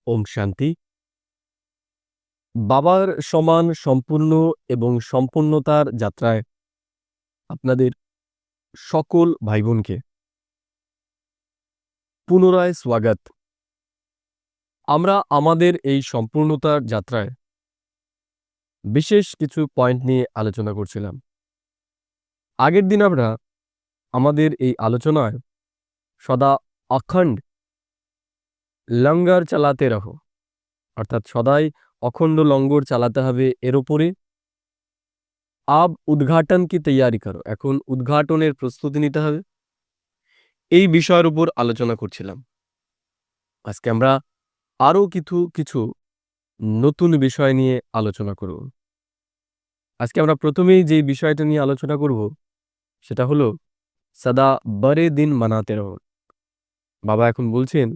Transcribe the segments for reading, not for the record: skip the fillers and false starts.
ওম শান্তি। বাবার সমান সম্পূর্ণ এবং সম্পূর্ণতার যাত্রায় আপনাদের সকল ভাই বোনকে পুনরায় স্বাগত। আমরা আমাদের এই সম্পূর্ণতার যাত্রায় বিশেষ কিছু পয়েন্ট নিয়ে আলোচনা করছিলাম। আগের দিন আমরা আমাদের এই আলোচনায় সদা অখণ্ড লঙ্গর চালাতে রহো, অর্থাৎ সদাই অখণ্ড লঙ্গর চালাতে হবে, এর উপরে আব উদ্ঘাটন কি তৈয়ারি করো, এখন উদ্ঘাটনের প্রস্তুতি নিতে হবে, এই বিষয়ের উপর আলোচনা করছিলাম। আজকে আমরা আরও কিছু নতুন বিষয় নিয়ে আলোচনা করব। আজকে আমরা প্রথমেই যে বিষয়টা নিয়ে আলোচনা করব সেটা হলো সদা বড়ে দিন মানাতে রহো। বাবা এখন বলছেন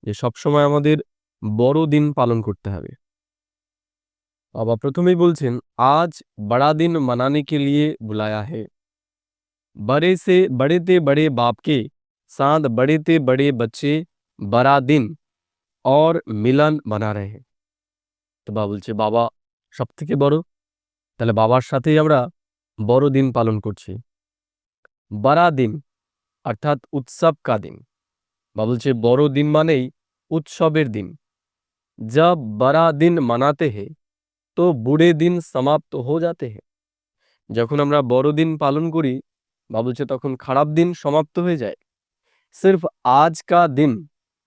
যে সবসময় আমাদের বড় দিন পালন করতে হবে। বাবা প্রথমেই বলছেন আজ বড়া দিন মানানে কে লিয়ে বুলায়া হে, बड़े से बड़े ते बड़े बाप के साथ बड़े ते बड़े बच्चे बड़ा दिन और মিলন মানা রহে। তো বাবা বলছে বাবা সব থেকে বড়, তাহলে বাবার সাথেই আমরা বড় দিন পালন করছি। বড়া দিন অর্থাৎ উৎসব কা দিন। বাবা বলছে বড় দিন মানেই উৎসবের দিন। जब बड़ा दिन मनाते हैं तो বুড়ে দিন সমাপ্ত হো যাতে हैं। যখন আমরা বড় দিন পালন করি বাবা বলছে তখন খারাপ দিন সমাপ্ত হয়ে যায়। सिर्फ आज का दिन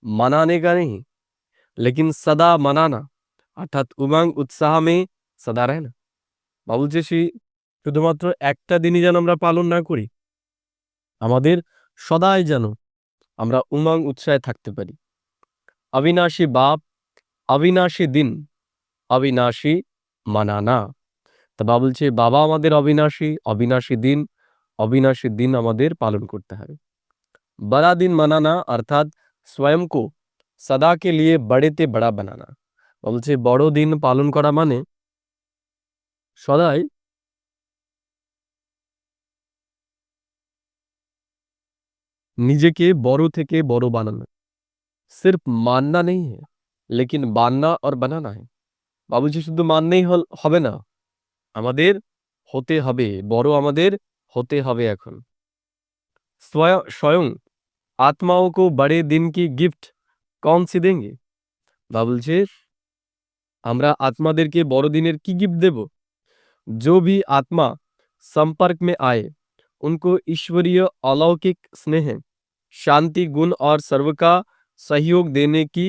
मनाने का नहीं लेकिन सदा मनाना, অর্থাৎ উমঙ্গ উৎসাহ মে সদা रहना। বাবা বলছে শুধুমাত্র একটা দিনই যেন আমরা পালন না করি, আমাদের সদাই যেন আমরা উমঙ্গ উৎসাহে থাকতে পারি। অবিনাশী বাপ, অবিনাশী দিন, অবিনাশী মানানা। তা বাবা বলছে বাবা আমাদের অবিনাশী, অবিনাশী দিন, অবিনাশী দিন আমাদের পালন করতে হবে। बड़ा दिन मनाना अर्थात स्वयं को सदा के लिए बड़े ते बड़ा बनाना। বলছে বড় দিন পালন করা মানে সদাই নিজেকে বড় থেকে বড় বানানো। सिर्फ मानना नहीं है लेकिन मानना और बनाना है। বাবু বলছে শুধু মানলেই হবে না, আমাদের হতে হবে বড়, আমাদের হতে হবে। এখন स्वयं आत्माओं को बड़े दिन की गिफ्ट कौन सी देंगे। বাবা বলছে আমরা আত্মাদেরকে বড় দিনের কি গিফট দেব। जो भी आत्मा संपर्क में आए उनको ईश्वरीय अलौकिक स्नेह, शांति, गुण और सर्व का सहयोग देने की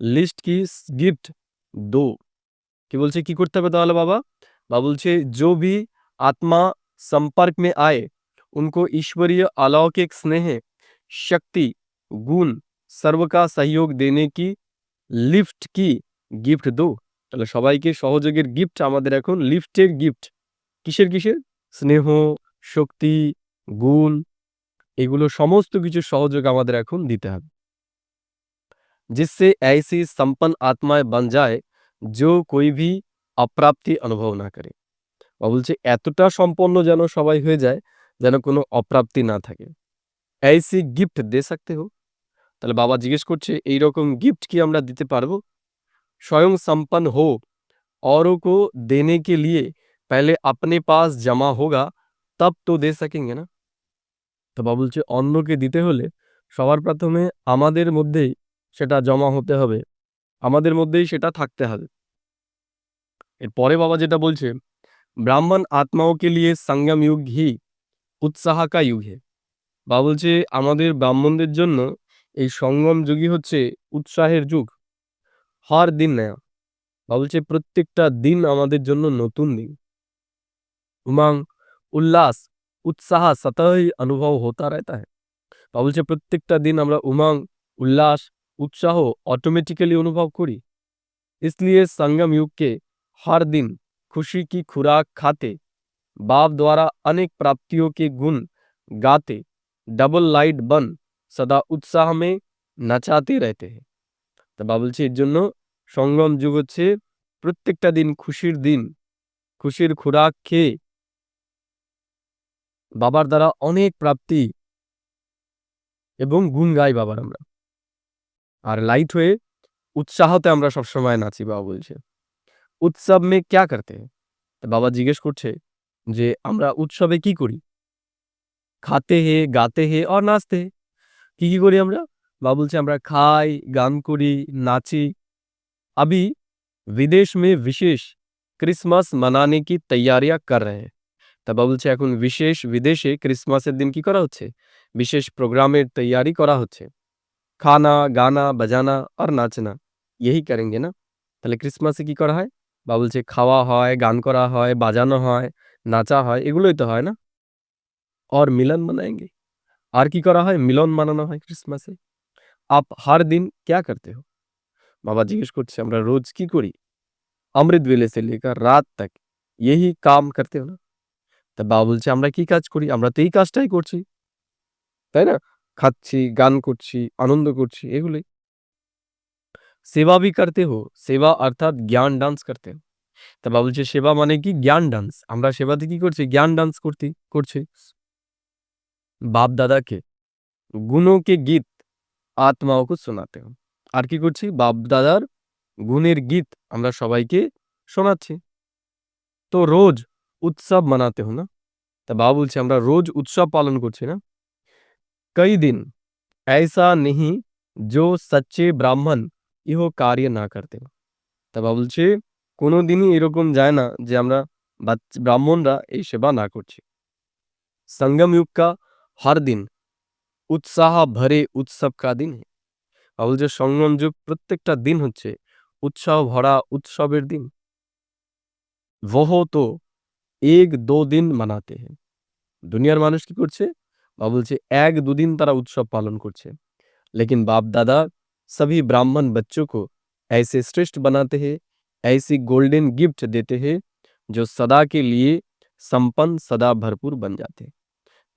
लिस्ट की गिफ्ट दो। কি বলছে কি করতে হবে তাহলে বাবা। বাবা বলছে जो भी आत्मा संपर्क में आए उनको ईश्वरीय अलौकिक स्नेह, शक्ति, गुण, सर्व का सहयोग देने की লিফট কি গিফট দো। তাহলে সবাইকে সহযোগের গিফট আমাদের এখন লিফটের গিফট। কিসের কিসের? স্নেহ, শক্তি, গুণ, এগুলো সমস্ত কিছু সহযোগ আমাদের এখন দিতে হবে। जिससे ऐसी संपन्न आत्माएं बन जाए जो कोई भी অপ্রাপ্তি অনুভব না করে। বাবা বলছে এতটা সম্পন্ন যেন সবাই হয়ে যায় যেন কোনো অপ্রাপ্তি না থাকে। ऐसी गिफ्ट दे सकते हो। তাহলে বাবা জিজ্ঞেস করছে এইরকম গিফট কি আমরা দিতে পারবো। स्वयं संपन्न हो औरों को देने के लिए पहले अपने पास जमा होगा तब तो दे सकेंगे ना। তো বাবা বলছে অন্যকে দিতে হলে সবার প্রথমে আমাদের মধ্যেই সেটা জমা হতে হবে, আমাদের মধ্যেই সেটা থাকতে হবে। এরপরে বাবা যেটা বলছে ব্রাহ্মণ আত্মাओं के लिए संगम युग ही उत्साह का युग है। বাবা বলছে আমাদের ব্রাহ্মণদের জন্য এই সঙ্গম যুগই হচ্ছে উৎসাহের যুগ। हर दिन नया। বাবা বলছে প্রত্যেকটা দিন আমাদের জন্য নতুন দিন। उमंग, उल्लास, उत्साह सतह ही अनुभव होता रहता है। বাবা বলছে প্রত্যেকটা দিন আমরা উমंग, उल्लास, उत्साह ऑटोमेटिकली अनुभव करी। इसलिए संगम युग के हर दिन खुशी की खुराक खाते, बाप द्वारा अनेक प्राप्तियों के गुण गाते, डबल लाइट बन सदा उत्साह में নাচাতে रहते हैं। তা বাবা বলছে এর জন্য সঙ্গম যুগ হচ্ছে প্রত্যেকটা দিন খুশির দিন, খুশির খোরাক খেয়ে বাবার দ্বারা অনেক প্রাপ্তি এবং গুণ গাই বাবার আমরা, আর লাইট হয়ে উৎসাহতে আমরা সবসময় নাচি, বাবা বলছে। উৎসব মে ক্যা করতে হ্যায়? তো বাবা জিজ্ঞেস করছে যে আমরা উৎসবে কি করি? খাতে হে, গাতে হে और নাচতে হে। কি করি আমরা? বাবা বলছে আমরা খাই, গান করি, নাচি। अभी विदेश में विशेष क्रिसमास मनाने की तैयारियां कर रहे हैं। তা বাবা বলছে এখন বিশেষ বিদেশে ক্রিসমাসের দিন কি করা হচ্ছে? বিশেষ প্রোগ্রামের তৈয়ারি করা হচ্ছে। খানা, গানা, বাজানা আর নাচনা यही करेंगे ना? তাহলে ক্রিসমাসে কি করা হয়? বাবা বলছে খাওয়া হয়, গান করা হয়, বাজানো হয়, নাচা হয়, এগুলোই তো হয় না? और मिलन मनाएंगे। আর কি করা হয়? মিলন মানানো হয় ক্রিসমাসে। आप हर दिन क्या करते हो? বাবা জিজ্ঞেস করছে আমরা রোজ কি করি? अमृत वेले से लेकर रात तक यही काम करते हो ना? তা বাবা বলছে আমরা কি কাজ করি? আমরা তো এই কাজটাই করছি। তাই না? খাচ্ছি, গান করছি, আনন্দ করছি, এগুলোই। সেবা ভি করতে হো? সেবা অর্থাৎ জ্ঞান ডান্স করতে হো? তা বাবা বলছে সেবা মানে কি? জ্ঞান ডান্স। আমরা সেবাতে কি করছি? জ্ঞান ডান্স করছি। বাপ দাদাকে গুণों के गीत আত্মাও কো শোনাতে হো। আর কি করছি? বাপ দাদার গুণের গীত আমরা সবাইকে শোনাচ্ছি। তো রোজ উৎসব মানাতে হো না? তা বাবা বলছে আমরা রোজ উৎসব পালন করছি না? कई दिन ऐसा नहीं जो सच्चे ब्राह्मण ইহ কার্য না করতে। তা বাবা বলছে কোনোদিনই এরকম যায় না যে আমরা ব্রাহ্মণরা এই সেবা না করছি। संगम युग का हर दिन उत्साह भरे उत्सव का दिन है। বাবা বলছে সঙ্গম যুগ প্রত্যেকটা দিন হচ্ছে উৎসাহ ভরা উৎসবের দিন। वह तो एक दो दिन मनाते हैं। দুনিয়ার মানুষ কি করছে? বাবা বলছে 1-2 दिन তারা উৎসব পালন করছে। लेकिन बाप दादा सभी ब्राह्मण बच्चों को ऐसे श्रेष्ठ बनाते हैं, ऐसी गोल्डन गिफ्ट देते हैं जो सदा के लिए संपन्न सदा भरपूर बन जाते हैं।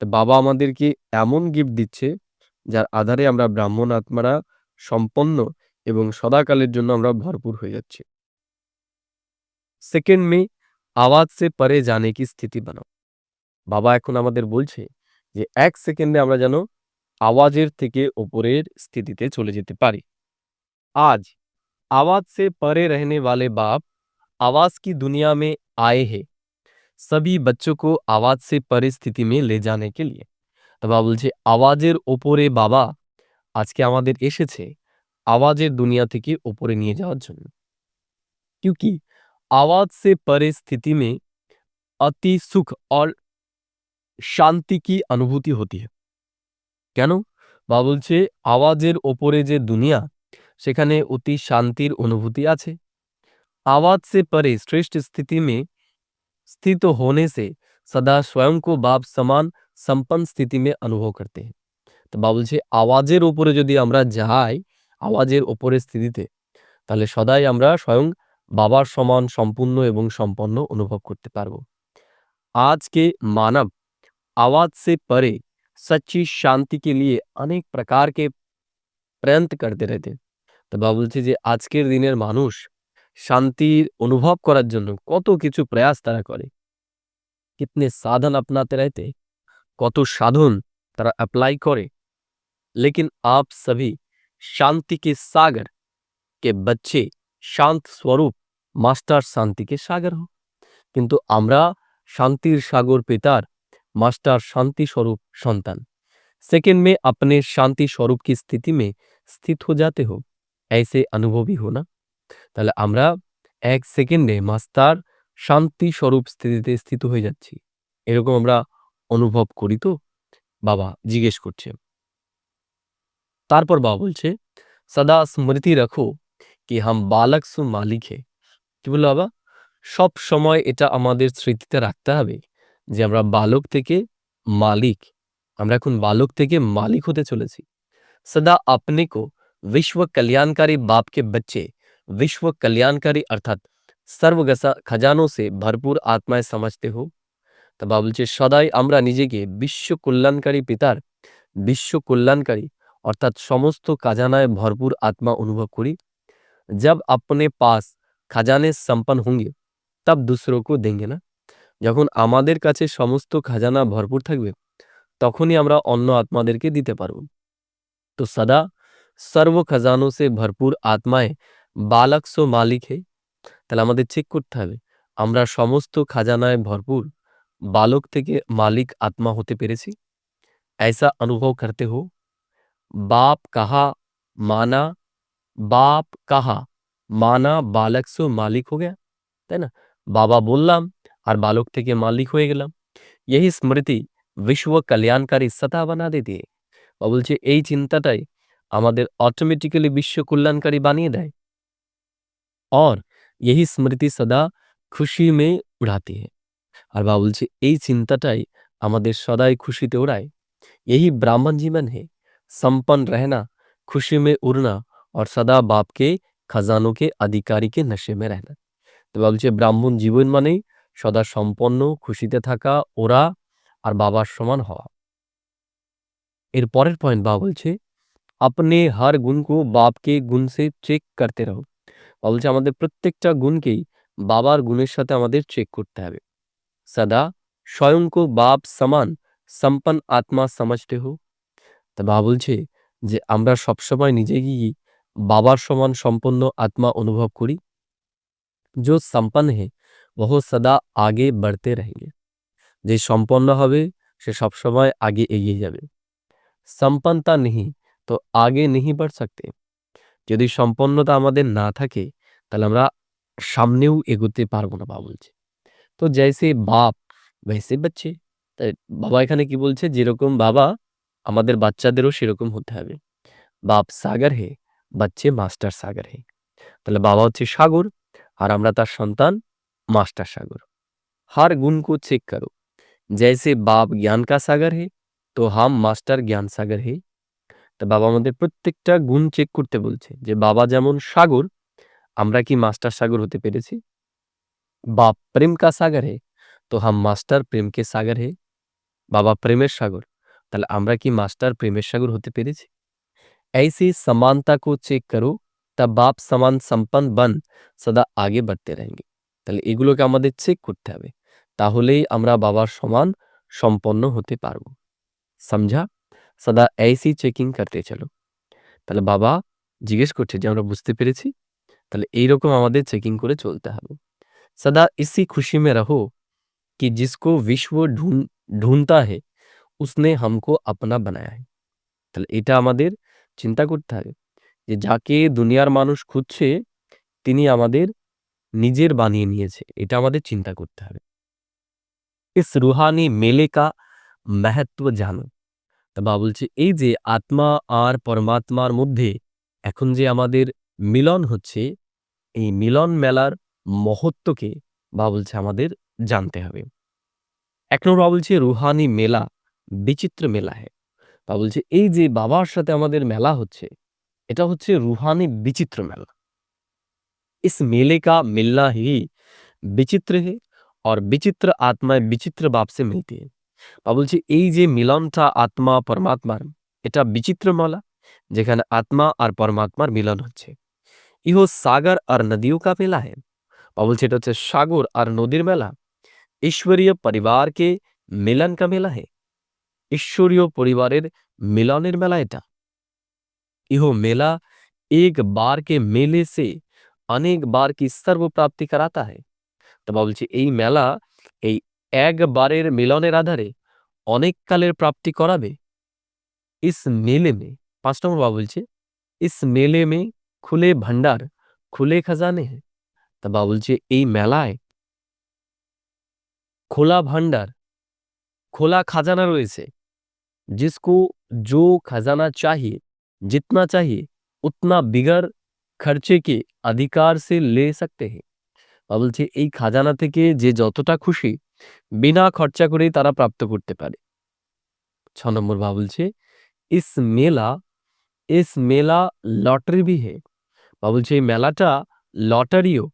তো বাবা আমাদেরকে এমন গিফট দিচ্ছে যার আধারে আমরা ব্রাহ্মণ আত্মারা সম্পন্ন এবং সদাকালের জন্য আমরা ভরপুর হয়ে যাচ্ছি। সেকেন্ড মে আওয়াজ সে পরে জানে কি স্থিতি বানাও। বাবা এখন আমাদের বলছে যে 1 সেকেন্ডে আমরা যেন আওয়াজের থেকে ওপরের স্থিতিতে চলে যেতে পারি। आज आवाज से परे रहने वाले बाप आवाज की दुनिया में आए हैं सभी बच्चों को आवाज से परे स्थिति में ले जाने के लिए। তো বাবা বলছে আওয়াজের ওপরে বাবা আজকে আমাদের এসেছে আওয়াজের দুনিয়া থেকে ওপরে নিয়ে যাওয়ার জন্য। क्योंकि आवाज से परे स्थिति में अति सुख और শান্তি কি অনুভূতি হতি है। কেন? বাবা বলছে আওয়াজের ওপরে যে দুনিয়া সেখানে অতি শান্তির অনুভূতি আছে। आवाज से परे श्रेष्ठ स्थिति में स्थित होने से सदा स्वयं को बाप समान संपन्न स्थिति में अनुभव करते हैं। তো বাবা বলছে আওয়াজের উপরে যদি আমরা যাই আওয়াজের ওপরের স্থিতিতে তাহলে সদাই আমরা স্বয়ং বাবার সমান সম্পূর্ণ এবং সম্পন্ন অনুভব করতে পারব। आज के मानव आवाज से परे सच्ची शांति के लिए अनेक प्रकार के प्रयत्न करते रहते। তো বাবা বলছে যে আজকের দিনের মানুষ শান্তির অনুভব করার জন্য কত কিছু প্রয়াস তারা করে। कितने साधन अपनाते रहते, কত সাধন তারা অ্যাপ্লাই করে। लेकिन आप सभी शांति के सागर के बच्चे शांत स्वरूप मास्टर शांति के सागर हो। কিন্তু আমরা শান্তির সাগর পিতার मास्टर शांति स्वरूप संतान। सेकंड में अपने शांति स्वरूप की स्थिति में स्थित हो जाते हो ऐसे अनुभवी हो ना। তাহলে আমরা 1 সেকেন্ডে মাস্টার শান্তি স্বরূপ স্থিতিতে স্থিত হয়ে যাচ্ছি এরকম আমরা অনুভব করি তো? বাবা জিজ্ঞেস করছে। তারপর বাবা বলছে সদা স্মৃতি রাখো কি হাম বালক সু মালিক হে। কি বললো বাবা? সব সময় এটা আমাদের স্মৃতিতে রাখতে হবে যে আমরা বালক থেকে মালিক, আমরা এখন বালক থেকে মালিক হতে চলেছি। सदा अपने को विश्व कल्याणकारी बाप के बच्चे विश्व कल्याणकारी अर्थात सर्वगसा खजानों से भरपूर आत्माएं समझते हो। তা বাবা বলছে সদাই আমরা নিজেকে বিশ্ব কল্যাণকারী পিতার বিশ্ব কল্যাণকারী অর্থাৎ সমস্ত খাজানায় ভরপুর আত্মা অনুভব করি। जब अपने पास खजाने संपन्न होंगे तब दूसरों को देंगे ना। যখন আমাদের কাছে সমস্ত খাজানা ভরপুর থাকবে তখনই আমরা অন্য আত্মাদেরকে দিতে পারব। तो सदा सर्व खजानों से भरपूर आत्माएं बालक सो मालिक है। তাহলে আমাদের চেক করতে হবে আমরা সমস্ত খাজানায় ভরপুর বালক থেকে মালিক আত্মা হতে পেরেছি। ऐसा अनुभव करते हो। बाप कहा माना, बाप कहा माना बालक सो मालिक हो गया, তাই না? বাবা বললাম আর বালক থেকে মালিক হয়ে গেলাম। यही स्मृति विश्व कल्याणकारी सता बना देती है। বা বলছে এই চিন্তাটাই আমাদের অটোমেটিক্যালি বিশ্ব কল্যাণকারী বানিয়ে দেয়। और यही स्मृति सदा খুশি में उड़ाती है। আর বা বলছে এই চিন্তাটাই আমাদের সদাই খুশিতে ওড়ায়। यही ब्राह्मण जीवन है, संपन्न रहना, खुशी में उड़ना और सदा बाप के खजानों के अधिकारी के नशे में रहना। তো বলছে ব্রাহ্মণ জীবন মানেই সদা সম্পন্ন, খুশিতে থাকা, ওরা আর বাবার সমান হওয়া। এর পরের পয়েন্ট বা বলছে अपने हर गुण को बाप के गुण से চেক করতে रहो। বা বলছে আমাদের প্রত্যেকটা গুণকেই বাবার গুণের সাথে আমাদের চেক করতে হবে। सदा स्वयं को बाप समान संपन्न आत्मा समझते हो। তা বা বলছে যে আমরা সবসময় নিজেকেই বাবার সমান সম্পন্ন আত্মা অনুভব করি। जो संपन्न है वह सदा आगे बढ़ते रहेंगे। যে সম্পন্ন হবে সে সবসময় আগে এগিয়ে যাবে। সম্পন্নতা নেই তো আগে नहीं बढ़ सकते। যদি সম্পন্নতা আমাদের না থাকে তাহলে আমরা সামনেও এগোতে পারবো না বা বলছে। তো जैसे बाप वैसे बच्चे। তাই বাবা এখানে কি বলছে যেরকম বাবা আমাদের বাচ্চাদেরও সেরকম হতে হবে। বাপ সাগর হে, বাচ্চে মাস্টার সাগর হে। তাহলে বাবা হচ্ছে সাগর আর আমরা তার সন্তান মাস্টার সাগর। हर गुण को चेक करो। जैसे बाप ज्ञान का सागर है तो हम मास्टर ज्ञान सागर है। তা বাবা আমাদের প্রত্যেকটা গুণ চেক করতে বলছে যে বাবা যেমন সাগর আমরা কি মাস্টার সাগর হতে পেরেছি। বাপ প্রেম কা সাগর হে তো হাম মাস্টার প্রেম কে সাগর হে। বাবা প্রেমের সাগর তাহলে আমরা কি মাস্টার প্রেমের সাগর হতে পেরেছি। ऐसी समानता को चेक करो तब बाप समान संपन्न बन सदा आगे बढ़ते रहेंगे। তাহলে এগুলোকে আমাদের চেক করতে হবে তাহলেই আমরা বাবার সমান সম্পন্ন হতে পারবো। समझा। सदा ऐसी चेकिंग करते चलो। তাহলে বাবা জিজ্ঞেস করছে যে আমরা বুঝতে পেরেছি তাহলে এইরকম আমাদের চেকিং করে চলতে হবে। सदा इसी खुशी में रहो कि जिसको विश्व ढूंढता है उसने हमको अपना बनाया है। তাহলে এটা আমাদের চিন্তা করতে হবে যে যাকে দুনিয়ার মানুষ খুঁজছে তিনি আমাদের নিজের বানিয়ে নিয়েছে, এটা আমাদের চিন্তা করতে হবে। इस रूहानी मेले का महत्व জানো। তা বাবা বলছে এই যে আত্মা আর পরমাত্মার মধ্যে এখন যে আমাদের মিলন হচ্ছে এই মিলন মেলার মহত্বকে বাবা বলছে আমাদের জানতে হবে। এক নম্বর বাবা বলছে রুহানি মেলা বিচিত্র মেলা है। বাবা বলছে এই যে বাবার সাথে আমাদের মেলা হচ্ছে এটা হচ্ছে রুহানি বিচিত্র মেলা। इस मेले का मिलना ही विचित्र है और विचित्र आत्माएं विचित्र बाप से मिलती है। বাবা বলছে এই যে মিলনটা আত্মা পরমাত্মার এটা বিচিত্র মেলা যেখানে আত্মা আর পরমাত্মার মিলন হচ্ছে। ইহো সাগর আর নদীও কা মেলা है। বাবা বলছে এটা হচ্ছে সাগর আর নদীর মেলা। ঈশ্বরীয় পরিবারকে মিলন কা মেলা है। ঈশ্বরীয় পরিবারের মিলনের মেলা এটা। ইহো মেলা एक बार के मेले से अनेक बार की सर्व प्राप्ति कराता है। তো বাবা বলছে এই মেলা এই একবারের মিলনের আধারে অনেক কালের প্রাপ্তি করাবে। इस मेले में 5 নম্বর বাবা বলছে इस मेले में खुले भंडार खुले खजाने हैं। তা বাবা বলছে এই মেলায় খোলা ভান্ডার খোলা খাজানা রয়েছে। जिसको जो खजाना चाहिए जितना चाहिए उतना बिगर खर्चे के अधिकार से ले सकते हैं। বাবা বলছে এই খাজানা থেকে যে যতটা খুশি বিনা খরচা করেই তারা প্রাপ্ত করতে পারে। 6 নম্বর বাবা বলছে इस मेला लॉटरी भी है। বাবা বলছে এই মেলাটা লটারিও।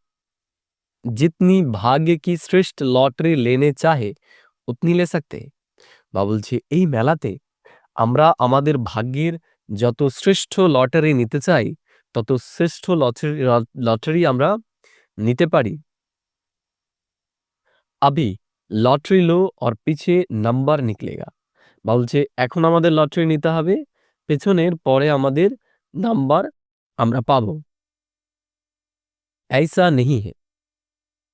जितनी भाग्य की श्रेष्ठ लॉटरी लेने चाहे उतनी ले सकते हैं। বাবা বলছে এই মেলাতে আমরা আমাদের ভাগ্যের যত শ্রেষ্ঠ লটারি নিতে চাই তত শ্রেষ্ঠ লটারি আমরা নিতে পারি। अभी लॉटरी लो और पीछे नंबर निकलेगा। বা বলছে এখন আমাদের লটারি নিতে হবে পেছনের পরে আমাদের নাম্বার আমরা পাবো। ऐसा नहीं है।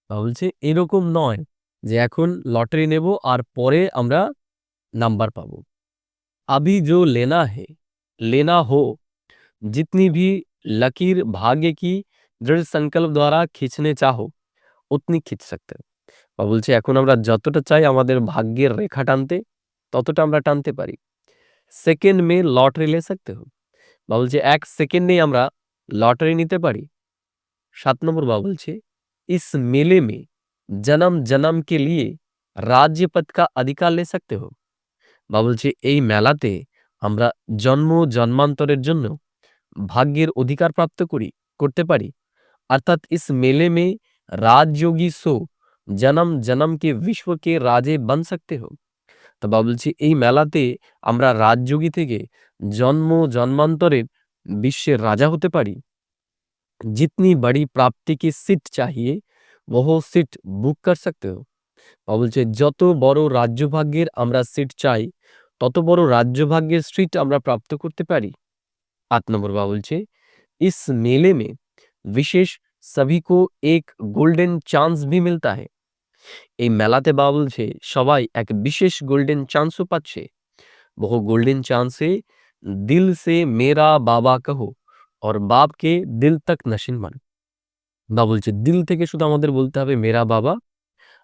বলছে এরকম নয় যে এখন লটারি নেব আর পরে আমরা নাম্বার পাবো। अभी जो लेना है, लेना हो, जितनी भी लकीर भाग्य की दृढ़ संकल्प द्वारा खींचने चाहो उतनी खींच सकते हो। বা বলছে এখন আমরা যতটা চাই আমাদের ভাগ্যের রেখা টানতে ততটা আমরা টানতে পারি। সেকেন্ড মে লটারি লে सकते हो। বা বলছে ১ সেকেন্ডেই আমরা লটারি নিতে পারি। ৭ নম্বর বা বলছে इस मेले में जन्म-जन्म के लिए राज्य पद का अधिकार ले सकते हो। বা বলছে এই মেলাতে আমরা জন্মান্তরের জন্য ভাগ্যের অধিকার প্রাপ্ত করতে পারি। अर्थात इस मेले में राजयोगी सो जन्म के विश्व के राजे बन सकते हो। তো বা বলছি এই মেলাতে আমরা রাজযোগী থেকে জন্মান্তরের বিশ্বের রাজা হতে পারি। जितनी बड़ी प्राप्ति की सीट चाहिए वो सीट বুক कर सकते हो। বা বলছে যত বড় রাজ্যভাগ্যের আমরা সিট চাই তত বড় রাজ্যভাগ্যের সিট আমরা প্রাপ্ত করতে পারি। ৮ নম্বর বা বলছে इस मेले में विशेष सभी को एक गोल्डन चांस भी मिलता है। এই মেলাতে বা বলছে সবাই এক বিশেষ গোল্ডেন চান্সও পাচ্ছে। वो गोल्डन चांस है दिल से मेरा बाबा कहो और बाप के दिल तक नशीन बन। বা বলছে দিল থেকে শুধু আমাদের বলতে হবে মেরা বাবা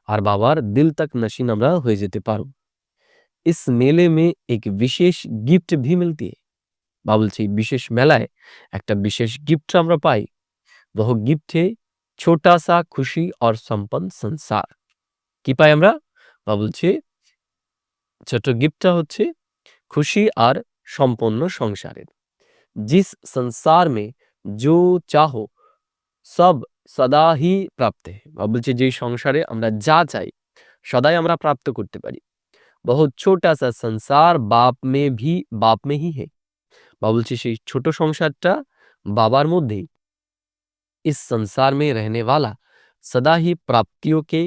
আর বাবার দিল तक नशीन আমরা হয়ে যেতে পারব। इस मेले में एक विशेष गिफ्ट भी मिलती है। বা বলছে এই বিশেষ মেলায় একটা বিশেষ গিফট আমরা পাই। वह गिफ्ट है छोटा सा खुशी और संपन्न संसार। কি পাই আমরা? বা বলছে ছোট গিফটটা হচ্ছে খুশি আর সম্পন্ন সংসারের। जिस संसार में जो चाहो सब सदा ही प्राप्त है। বা বলছে যে সংসারে আমরা যা চাই সদাই আমরা প্রাপ্ত করতে পারি। बहुत छोटा सा संसार बाप में ही है। বা বলছে সেই ছোট সংসারটা বাবার মধ্যেই। इस संसार में रहने वाला सदा ही प्राप्तियों के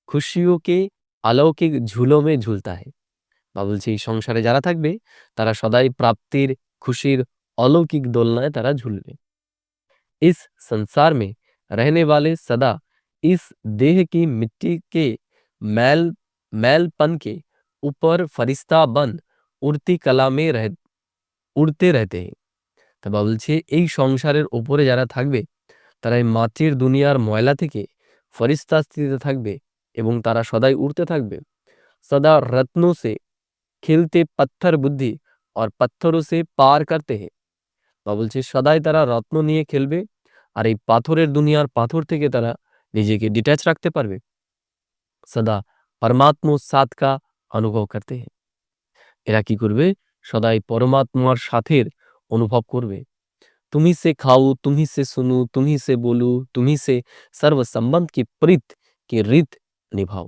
खुशियों के अलौकिक झूलों में झूलता है। বা বলছে এই সংসারে যারা থাকবে তারা সদাই প্রাপ্তির খুশির অলৌকিক দোলনায় তারা ঝুলবে। इस संसार में रहने वाले सदा इस देह की मिट्टी के मैलपन के ऊपर फरिश्ता बन उड़ती कला में उड़ते रहते हैं। তা বা বলছে এই সংসারের উপরে যারা থাকবে তারা এই মাটির দুনিয়ার ময়লা থেকে ফরিস্তা স্থিতিতে থাকবে এবং তারা সদাই উড়তে থাকবে। सदा रत्नों से खिलते पत्थर बुद्धि और पत्थरों से पार करते हैं। বা বলছে সদাই তারা রত্ন নিয়ে খেলবে আর এই পাথরের দুনিয়ার পাথর থেকে তারা নিজেকে ডিট্যাচ রাখতে পারবে। सदा परमात्मा साथ का अनुभव करते हैं। এরা কি করবে? সদাই পরমাত্মার সাথের অনুভব করবে। तुम्ही से खाऊं, तुम्ही से सुनूं, तुम्ही से बोलूं, तुम्ही से सर्व संबंध की प्रीत की रीत निभाओ।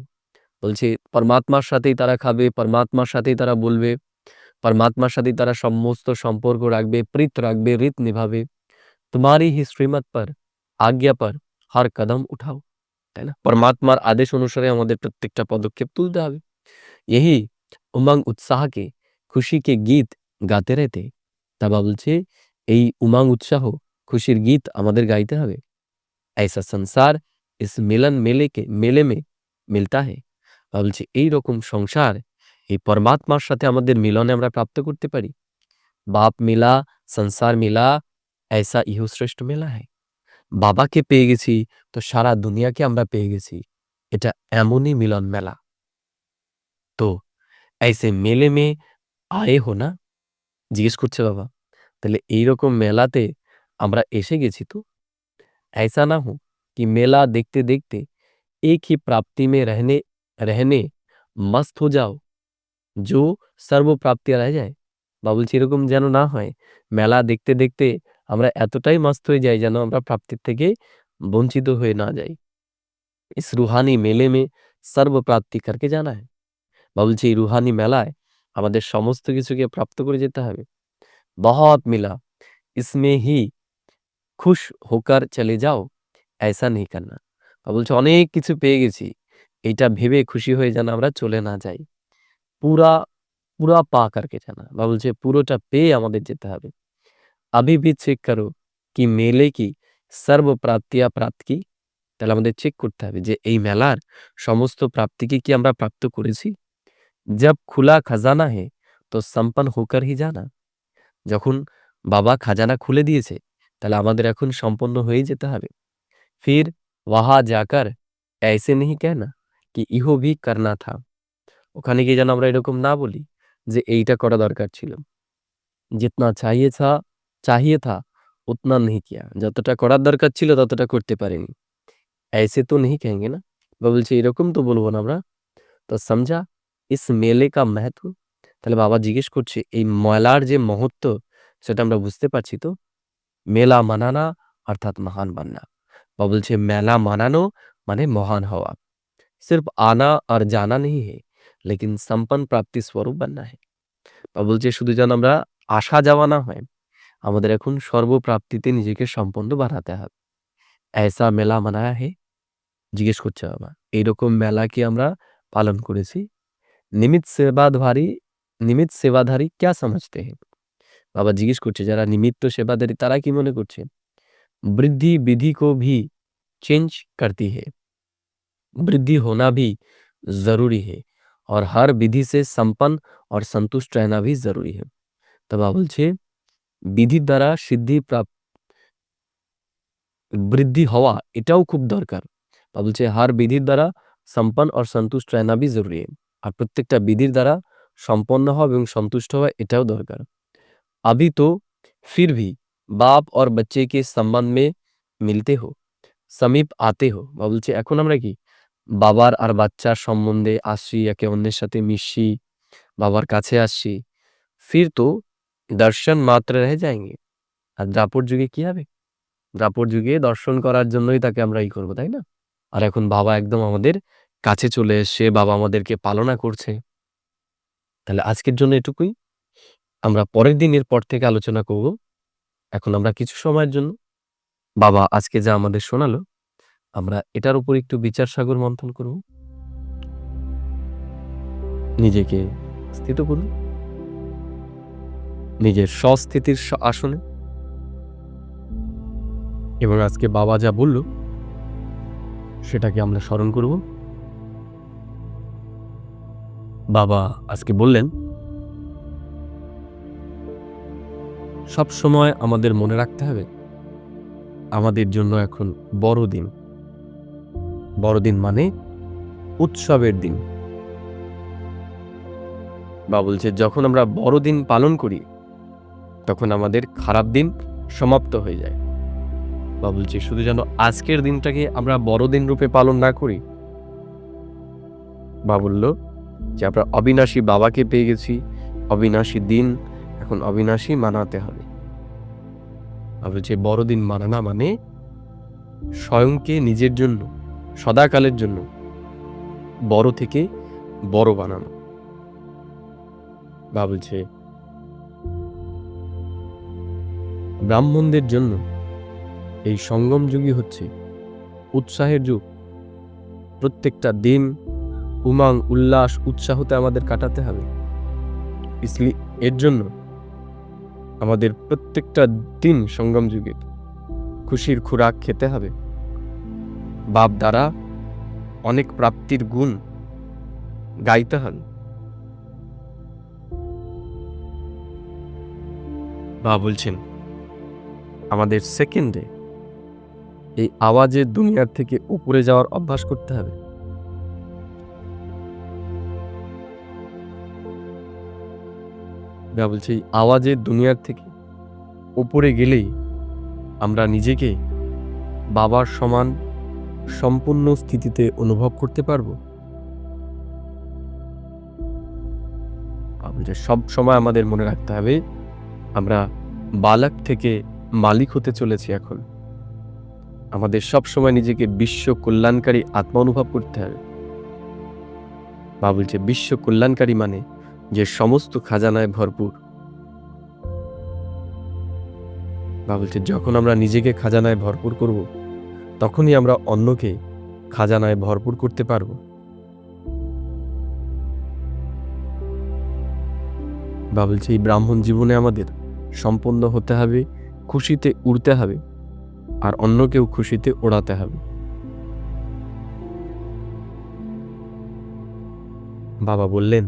বলছে পরমাত্মার সাথেই তারা খাবে, পরমাত্মার সাথেই তারা বলবে, পরমাত্মার সাথেই তারা সমস্ত সম্পর্ক রাখবে, প্রীত রাখবে, রীত নিভাবে। तुम्हारी ही श्रीमत पर आज्ञा पर हर कदम उठाओ। তাই না? পরমাত্মার আদেশ অনুসারে আমাদের প্রত্যেকটা পদক্ষেপ তুলতে হবে। यही उमंग उत्साह के खुशी के गीत गाते रहते। তা বা বলছে এই উমंग উৎসাহ খুশির গীত আমাদের গাইতে হবে। ऐसा संसार इस मेले में मिलता है। বা বলছে এইরকম সংসার এই পরমাত্মার সাথে আমাদের মিলনে আমরা প্রাপ্ত করতে পারি। বাপ মিলা সংসার মিলা ऐसा ইহ শ্রেষ্ঠ মেলা है। বাবাকে পেয়ে গেছি তো সারা দুনিয়াকে আমরা পেয়ে গেছি। এটা এমনই মিলন মেলা। তো ऐसे मेले में आए हो ना? জিজ্ঞেস করছে বাবা। তাহলে এইরকম মেলাতে আমরা এসে গেছি তো? ऐसा ना हो कि मेला देखते देखते एक ही प्राप्ति में रहने मस्त हो जाओ जो सर्व प्राप्तियाँ रह जाए। বা বলছি এরকম যেন না হয় মেলা দেখতে দেখতে আমরা এতটাই মস্ত হয়ে যাই যেন আমরা প্রাপ্তির থেকে বঞ্চিত হয়ে না যাই। इस रूहानी मेले में सर्व प्राप्ति करके जाना है। বা বলছি এই রুহানি মেলায় আমাদের সমস্ত কিছুকে প্রাপ্ত করে যেতে হবে। बहुत मिला इसमें ही খুশ হোকার চলে যাও ऐसा नहीं करना। বা বলছে অনেক কিছু পেয়ে গেছি এটা ভেবে খুশি হয়ে যেন আমরা চলে না যাই। পুরা পুরা পা করকে জানা। বা বলছে পুরোটা পেয়ে আমাদের যেতে হবে। अभी भी চেক করো কি মেলে কি সর্ব প্রাপ্তিয়া প্রাপ্ত কি। তাহলে আমাদের চেক করতে হবে যে এই মেলার সমস্ত প্রাপ্তিকে কি আমরা প্রাপ্ত করেছি। जब खुला खजाना है तो संपन्न होकर ही जाना। যখন বাবা খাজানা খুলে দিয়েছে তাহলে আমাদের এখন সম্পন্ন হয়ে যেতে হবে। फिर वहां जाकर ऐसे नहीं कहना कि इहो भी करना था। ওখানে গিয়ে যেন আমরা এরকম না বলি যে এইটা করা দরকার ছিল। जितना चाहिए था उतना नहीं किया। যতটা করার দরকার ছিল ততটা করতে পারিনি। ऐसे तो नहीं कहेंगे ना। বা বলছে এরকম তো বলবো না আমরা। তো समझा इस मेले का महत्व। তাহলে বাবা জিজ্ঞেস করছে এই মেলার যে মহত্ব সেটা আমরা বুঝতে পারছি তো। মেলা মানানা অর্থাৎ মহান বাননা। বা বলছে মেলা মানানো মানে মহান হওয়া। सिर्फ आना और जाना नहीं है लेकिन संपन्न प्राप्ति स्वरूप बनना है। বা বলছে শুধু যেন আমরা আসা যাওয়া না হয়, আমাদের এখন সর্বপ্রাপ্তিতে নিজেকে সম্পন্ন বানাতে হবে। ऐसा মেলা মানায়া হে। জিজ্ঞেস করছে বাবা এইরকম মেলা কি আমরা পালন করেছি। নিমিত সেবাধারী क्या समझते हैं। বাবা জিজ্ঞেস করছে যারা নিমিত্ত সেবাধারী তারা কি মনে করছে। वृद्धि विधि को भी चेंज करती है। वृद्धि होना भी जरूरी है और हर विधि से संपन्न और संतुष्ट रहना भी जरूरी है। तो बाबा বলছে বিধির দ্বারা সিদ্ধি প্রাপ্ত বৃদ্ধি হওয়া এটাও খুব দরকার। বা বলছে হার বিধির দ্বারা সম্পন্ন और संतुष्ट रहना भी जरूरी है। আর প্রত্যেকটা বিধির দ্বারা সম্পন্ন হওয়া এবং সন্তুষ্ট হওয়া এটাও দরকার। अभी तो फिर भी बाप और बच्चे के संबंध में मिलते हो, समीप आते हो। বা বলছে এখন আমরা কি বাবার আর বাচ্চার সম্বন্ধে আসছি, একে অন্যের সাথে মিশছি, বাবার কাছে আসছি। फिर तो दर्शन मात्र रह जाएंगे। আর দাপর যুগে কি হবে, দাপর যুগে দর্শন করার জন্যই তাকে আমরা ই করবো, তাই না। আর এখন বাবা একদম আমাদের কাছে চলে এসছে, বাবা আমাদেরকে পালনা করছে। তাহলে আজকের জন্য এটুকুই। আমরা পরের দিন এর পর থেকে আলোচনা করব। এখন আমরা কিছু সময়ের জন্য বাবা আজকে যা আমাদের শোনালো আমরা এটার উপর একটু বিচার সাগর মন্থন করব। নিজেকে স্থিত করুন নিজের স্বস্থিতির আসনে এবং আজকে বাবা যা বলল সেটাকে আমরা স্মরণ করব। বাবা আজকে বললেন সব সময় আমাদের মনে রাখতে হবে আমাদের জন্য এখন বড়দিন। বড়দিন মানে উৎসবের দিন। বা বলছে যখন আমরা বড়দিন পালন করি তখন আমাদের খারাপ দিন সমাপ্ত হয়ে যায়। বা বলছে শুধু যেন আজকের দিনটাকে আমরা বড়দিন রূপে পালন না করি। বা বলল যে আমরা অবিনাশী বাবাকে পেয়ে গেছি, অবিনাশী দিন এখন অবিনাশী মানাতে হবে। বা বলছে বড়দিন মানানা মানে স্বয়ংকে নিজের জন্য সদাকালের জন্য বড় থেকে বড় বানানো। বা বলছে ব্রাহ্মণদের জন্য এই সঙ্গম যুগই হচ্ছে উৎসাহের যুগ। প্রত্যেকটা দিন উমাং উল্লাস উৎসাহতে আমাদের কাটাতে হবে। इसलिए এর জন্য আমাদের প্রত্যেকটা দিন সঙ্গম যুগে খুশির খোরাক খেতে হবে। বাপ দ্বারা অনেক প্রাপ্তির গুণ গাইতে হবে। বা বলছেন আমাদের সেকেন্ডে এই আওয়াজের দুনিয়ার থেকে উপরে যাওয়ার অভ্যাস করতে হবে। বা বলছে এই আওয়াজের দুনিয়ার থেকে উপরে গেলেই আমরা নিজেকে বাবার সমান সম্পূর্ণ স্থিতিতে অনুভব করতে পারবো। সব সময় আমাদের মনে রাখতে হবে আমরা বালক থেকে মালিক হতে চলেছি। এখন আমাদের সব সময় নিজেকে বিশ্ব কল্যাণকারী আত্মা অনুভব করতে হবে। বা বলছে বিশ্ব কল্যাণকারী মানে যে সমস্ত খাজানায় ভরপুর। বা বলছে যখন আমরা নিজেকে খাজানায় ভরপুর করব তখনই আমরা অন্যকে খাজানায় ভরপুর করতে পারব। বা বলছে এই ব্রাহ্মণ জীবনে আমাদের সম্পন্ন হতে হবে খুশিতে উড়তে হবে আর অন্যকেও খুশিতে ওড়াতে হবে। বাবা বললেন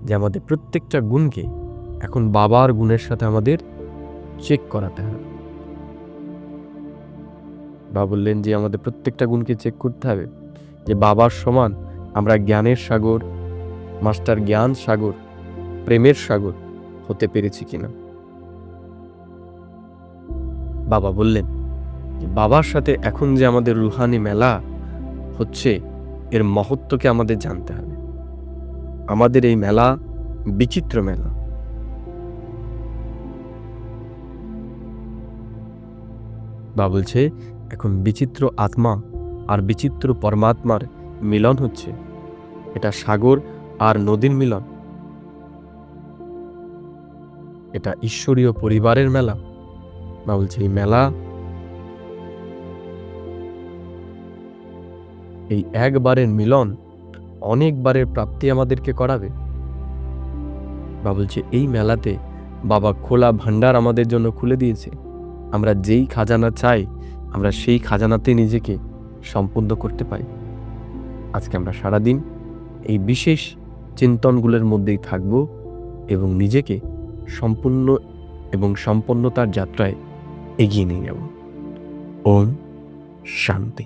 যে আমাদের প্রত্যেকটা গুণকে এখন বাবার গুণের সাথে আমাদের চেক করাতে হবে। বাবা বললেন যে আমাদের প্রত্যেকটা গুণকে চেক করতে হবে যে বাবার সমান আমরা জ্ঞানের সাগর, মাস্টার জ্ঞান সাগর, প্রেমের সাগর হতে পেরেছি কিনা। বাবা বললেন যে বাবার সাথে এখন যে আমাদের রুহানি মেলা হচ্ছে এর মহত্বকে আমাদের জানতে হবে। আমাদের এই মেলা বিচিত্র মেলা। বাবা বলছে এখন বিচিত্র আত্মা আর বিচিত্র পরমাত্মার মিলন হচ্ছে। এটা সাগর আর নদীর মিলন। এটা ঈশ্বরীয় পরিবারের মেলা। বাবা বলছে এই মেলা, এই একবারের মিলন অনেকবারের প্রাপ্তি আমাদেরকে করাবে। বাবা বলছে এই মেলাতে বাবা খোলা ভান্ডার আমাদের জন্য খুলে দিয়েছে। আমরা যেই খাজানা চাই আমরা সেই খাজানাতে নিজেকে সম্পূর্ণ করতে পারি। আজকে আমরা সারাদিন এই বিশেষ চিন্তনগুলোর মধ্যেই থাকব এবং নিজেকে সম্পূর্ণ এবং সম্পন্নতার যাত্রায় এগিয়ে নিয়ে যাব। ওম শান্তি।